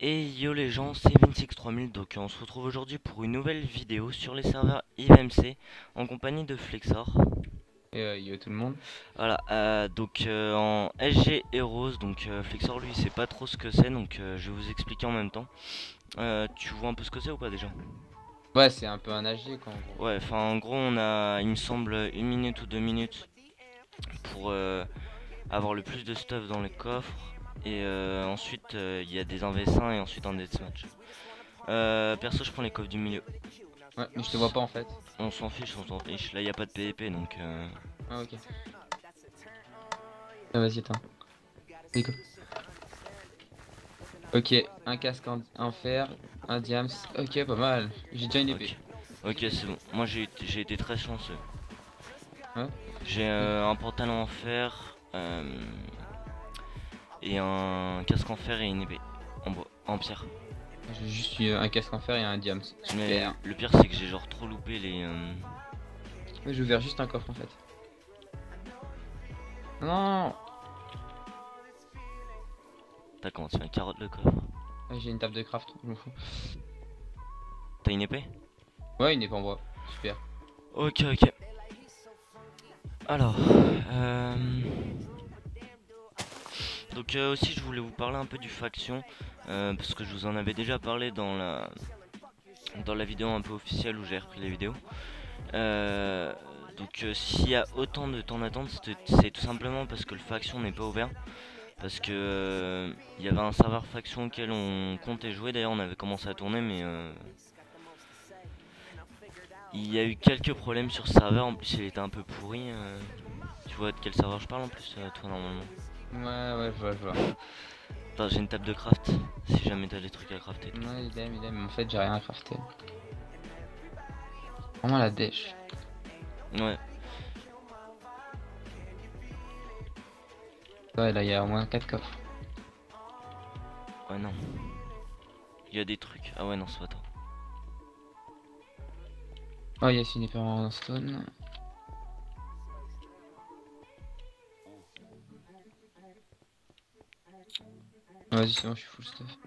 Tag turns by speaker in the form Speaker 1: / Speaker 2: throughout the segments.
Speaker 1: Et yo les gens, c'est Vincex3000, donc on se retrouve aujourd'hui pour une nouvelle vidéo sur les serveurs IVMC en compagnie de Flexor.
Speaker 2: Et yo tout le monde.
Speaker 1: Voilà, en SG Heroes, donc Flexor lui il sait pas trop ce que c'est, donc je vais vous expliquer en même temps. Tu vois un peu ce que c'est ou pas déjà?
Speaker 2: Ouais, c'est un peu un AG quoi en gros.
Speaker 1: Ouais, enfin en gros on a, il me semble, 1 minute ou 2 minutes pour avoir le plus de stuff dans les coffres. Et ensuite il y a des 1v5 et ensuite un deathmatch. Perso je prends les coffres du milieu.
Speaker 2: Ouais, mais je te vois pas en fait.
Speaker 1: On s'en fiche, on s'en fiche. Là il n'y a pas de PvP donc
Speaker 2: Ah ok. Ah, vas-y attends. Nico. Ok, un casque en fer, un diams. Ok, pas mal. J'ai déjà une épée.
Speaker 1: Ok, c'est bon. Moi j'ai été très chanceux.
Speaker 2: Ouais.
Speaker 1: J'ai un pantalon en fer et un casque en fer et une épée en bois, en pierre.
Speaker 2: J'ai juste eu un casque en fer et un diams.
Speaker 1: Mais
Speaker 2: Super.
Speaker 1: le pire c'est que j'ai genre trop loupé les
Speaker 2: Ouais, j'ai ouvert juste un coffre en fait. Non.
Speaker 1: T'as comment tu fais un carotte le coffre?
Speaker 2: Ouais, j'ai une table de craft, je m'en fous.
Speaker 1: T'as une épée?
Speaker 2: Ouais, une épée en bois. Super.
Speaker 1: Ok. Alors donc aussi je voulais vous parler un peu du faction parce que je vous en avais déjà parlé dans la vidéo un peu officielle où j'ai repris les vidéos. Donc s'il y a autant de temps d'attente, c'est tout simplement parce que le faction n'est pas ouvert. Parce que il y avait un serveur faction auquel on comptait jouer, d'ailleurs on avait commencé à tourner mais il y a eu quelques problèmes sur ce serveur, en plus il était un peu pourri. Tu vois de quel serveur je parle en plus toi normalement?
Speaker 2: Ouais, je vois.
Speaker 1: Attends, j'ai une table de craft, si jamais t'as des trucs à crafter.
Speaker 2: Ouais, idem, mais en fait j'ai rien à crafter. Vraiment la dèche.
Speaker 1: Ouais.
Speaker 2: Ouais, là il y a au moins 4 coffres.
Speaker 1: Ouais non. Il y a des trucs. Ah ouais non c'est pas toi.
Speaker 2: Oh, il y a une épée en stone. Vas-y, c'est bon, je suis full stuff.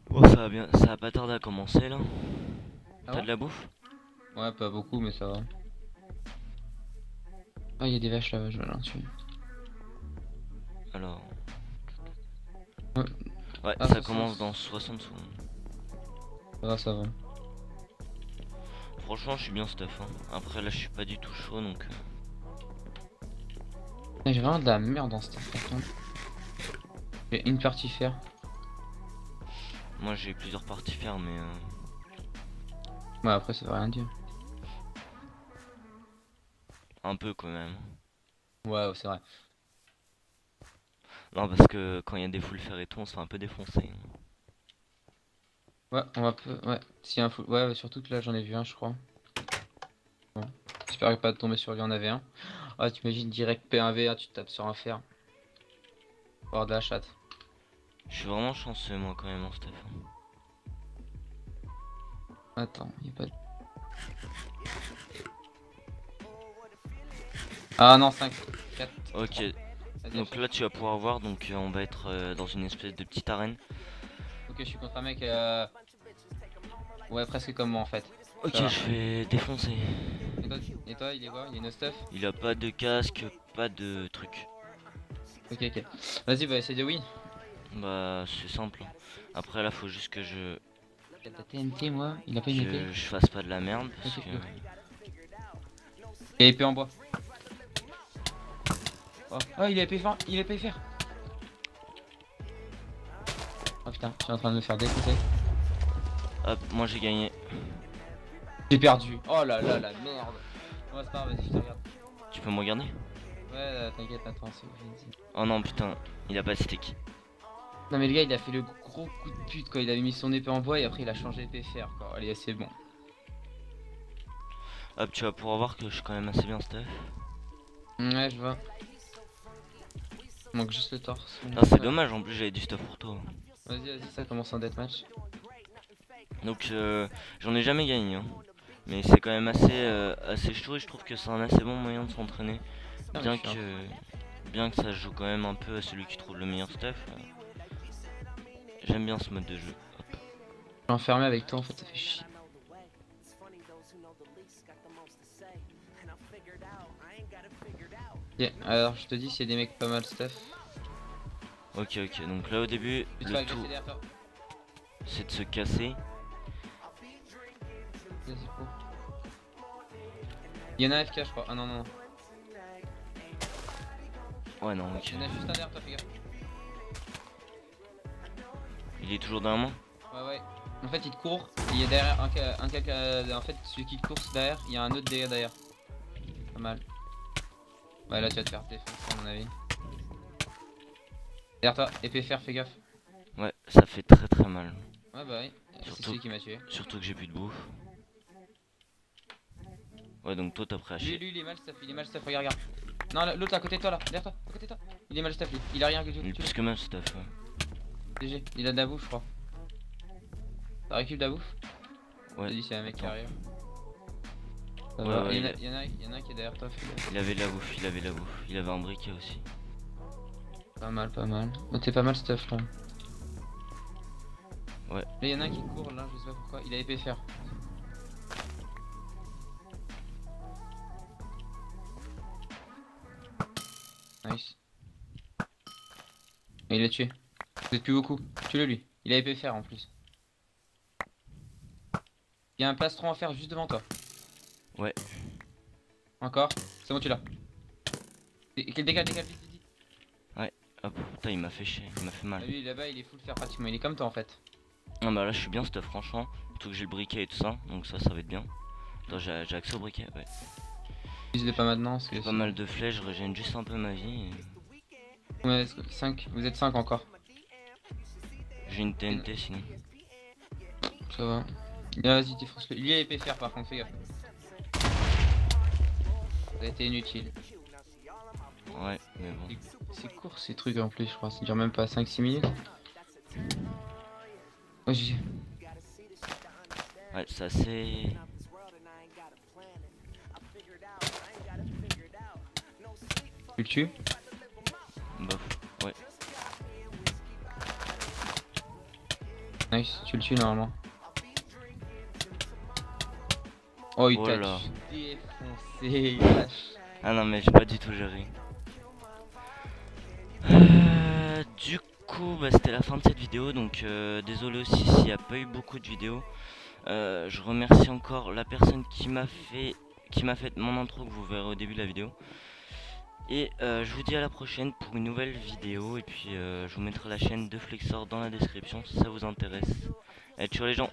Speaker 1: Bon ça va bien, ça va pas tarder à commencer là.
Speaker 2: Ah
Speaker 1: T'as
Speaker 2: ouais?
Speaker 1: de la bouffe?
Speaker 2: Ouais, pas beaucoup, mais ça va. Ah, il y a des vaches là-bas, je vais aller en tuer.
Speaker 1: Alors.
Speaker 2: Ouais,
Speaker 1: Ouais,
Speaker 2: ah,
Speaker 1: ça commence dans 60 secondes.
Speaker 2: ça va.
Speaker 1: Franchement je suis bien stuff hein. Après là je suis pas du tout chaud donc
Speaker 2: J'ai vraiment de la merde dans cette façon. J'ai une partie fer.
Speaker 1: moi j'ai plusieurs parties faire mais
Speaker 2: Ouais, après ça veut rien dire.
Speaker 1: un peu quand même.
Speaker 2: Ouais, c'est vrai.
Speaker 1: Non parce que quand il y a des full fer et tout on se fait un peu défoncer.
Speaker 2: Ouais, on va peu. Ouais, si un full. Ouais, surtout que là j'en ai vu un, je crois. Bon. J'espère pas de tomber sur lui en avait un. Ah, t'imagines direct P1V1, tu tapes sur un fer. Avoir de la chatte.
Speaker 1: Je suis vraiment chanceux moi quand même en stuff.
Speaker 2: Attends, y a pas de. Ah non, 5, 4.
Speaker 1: Ok, donc là tu vas pouvoir voir, donc on va être dans une espèce de petite arène.
Speaker 2: Ok, je suis contre un mec. Ouais, presque comme moi en fait.
Speaker 1: Ok, je vais défoncer.
Speaker 2: Et toi, il est quoi? Il est no stuff?
Speaker 1: Il a pas de casque, pas de truc.
Speaker 2: Ok. Vas-y, bah essaye de win.
Speaker 1: Bah c'est simple. Après là faut juste que
Speaker 2: Ta TNT, moi, il a pas une épée.
Speaker 1: je fasse pas de la merde parce
Speaker 2: Ok,
Speaker 1: que...
Speaker 2: Et épée en bois. Oh, il a épée fer. Il a épée fer. Oh putain, je suis en train de me faire découper.
Speaker 1: Hop, moi j'ai gagné.
Speaker 2: J'ai perdu. Oh là là, la merde. Bon, c'est pas grave, vas-y, je te regarde.
Speaker 1: Tu peux me regarder?
Speaker 2: Ouais, t'inquiète, attends, c'est bon.
Speaker 1: Oh non putain, il a pas de stick.
Speaker 2: Non mais le gars, il a fait le gros coup de pute quoi. Il avait mis son épée en bois et après il a changé épée fer quoi. Allez, c'est bon.
Speaker 1: Hop, tu vas pouvoir voir que je suis quand même assez bien stuff.
Speaker 2: Ouais, je vois. Manque juste le torse.
Speaker 1: Ah c'est dommage, en plus j'avais du stuff pour toi.
Speaker 2: Vas-y, ça commence en deathmatch.
Speaker 1: Donc j'en ai jamais gagné hein. Mais c'est quand même assez chaud et je trouve que c'est un assez bon moyen de s'entraîner.
Speaker 2: Ah,
Speaker 1: Bien
Speaker 2: mais je suis
Speaker 1: bien que ça se joue quand même un peu à celui qui trouve le meilleur stuff. J'aime bien ce mode de jeu.
Speaker 2: enfermé avec toi en fait, ça fait chier. Ok, alors je te dis s'il y a des mecs pas mal stuff.
Speaker 1: Ok, ok, donc là au début,
Speaker 2: Tu te fais
Speaker 1: le
Speaker 2: agresser
Speaker 1: tout
Speaker 2: derrière toi.
Speaker 1: c'est de se casser.
Speaker 2: Vas-y, cours. Il y en a un FK je crois. Ah non non non.
Speaker 1: Ouais, non, ok.
Speaker 2: Il y en a juste un derrière toi, fais gaffe.
Speaker 1: Il est toujours derrière moi?
Speaker 2: Ouais ouais. En fait il te court. Et il y a derrière en fait celui qui te court derrière, il y a un autre dégât derrière. Pas mal. Ouais là tu vas te faire défoncer à mon avis. Derrière toi, épée fer, fais gaffe.
Speaker 1: Ouais, ça fait très mal.
Speaker 2: Ouais bah oui, c'est
Speaker 1: Surtout,
Speaker 2: celui qui m'a tué.
Speaker 1: surtout que j'ai plus de bouffe. Ouais, donc toi t'as pris à
Speaker 2: Lui,
Speaker 1: chier.
Speaker 2: lui il est mal stuff, regarde, regarde. Non l'autre à côté de toi là, derrière toi, à côté de toi. Il est mal stuff lui, il a rien que
Speaker 1: Il est
Speaker 2: tout.
Speaker 1: plus que mal stuff.
Speaker 2: GG, il a de la bouffe je crois. T'as récup de la bouffe?
Speaker 1: Ouais.
Speaker 2: Vas-y c'est un mec qui
Speaker 1: Attends.
Speaker 2: arrive.
Speaker 1: Ouais, ouais,
Speaker 2: il y en a un qui est derrière toi, fais gaffe.
Speaker 1: il avait de la bouffe, il avait de la bouffe. Il avait un briquet aussi.
Speaker 2: Pas mal, pas mal. Oh, t'es pas mal stuff là.
Speaker 1: Ouais.
Speaker 2: Là il y en a un qui court là, je sais pas pourquoi, il a épée fer. Nice. Et il l'a tué. Vous êtes plus beaucoup. Tue-le lui. Il a épée fer en plus. Il y a un plastron à faire juste devant toi.
Speaker 1: Ouais.
Speaker 2: Encore. C'est bon, tu l'as. Dégage, vite, vite, vite.
Speaker 1: Hop, putain, il m'a fait chier, il m'a fait mal.
Speaker 2: Ah, lui là-bas il est full fer pratiquement. Il est comme toi en fait.
Speaker 1: Ah bah là je suis bien stuff franchement. Surtout que j'ai le briquet et tout ça, donc ça va être bien. Attends, j'ai accès au briquet, ouais.
Speaker 2: Utilise-le pas maintenant. Parce que
Speaker 1: Pas mal de flèches, je régène juste un peu ma vie.
Speaker 2: Ouais, 5. Vous êtes 5 encore.
Speaker 1: J'ai une TNT sinon.
Speaker 2: Ça va. Ah, vas-y, défonce-le. Lui a épée fer par contre, fais gaffe. Ça a été inutile.
Speaker 1: Ouais, mais bon.
Speaker 2: C'est court ces trucs en plus, je crois. Ça dure même pas 5-6 minutes. Oh, j'ai.
Speaker 1: Ouais, c'est assez...
Speaker 2: Tu le tues?
Speaker 1: Bof, ouais.
Speaker 2: Nice, tu le tues normalement. Oh, il
Speaker 1: Oh
Speaker 2: t'a
Speaker 1: là.
Speaker 2: défoncé.
Speaker 1: Ah non mais j'ai pas du tout géré. Du coup, bah, c'était la fin de cette vidéo, donc désolé aussi s'il n'y a pas eu beaucoup de vidéos. Je remercie encore la personne qui m'a fait mon intro que vous verrez au début de la vidéo. Et je vous dis à la prochaine pour une nouvelle vidéo. Et puis je vous mettrai la chaîne de Flexor dans la description si ça vous intéresse. Allez, ciao les gens.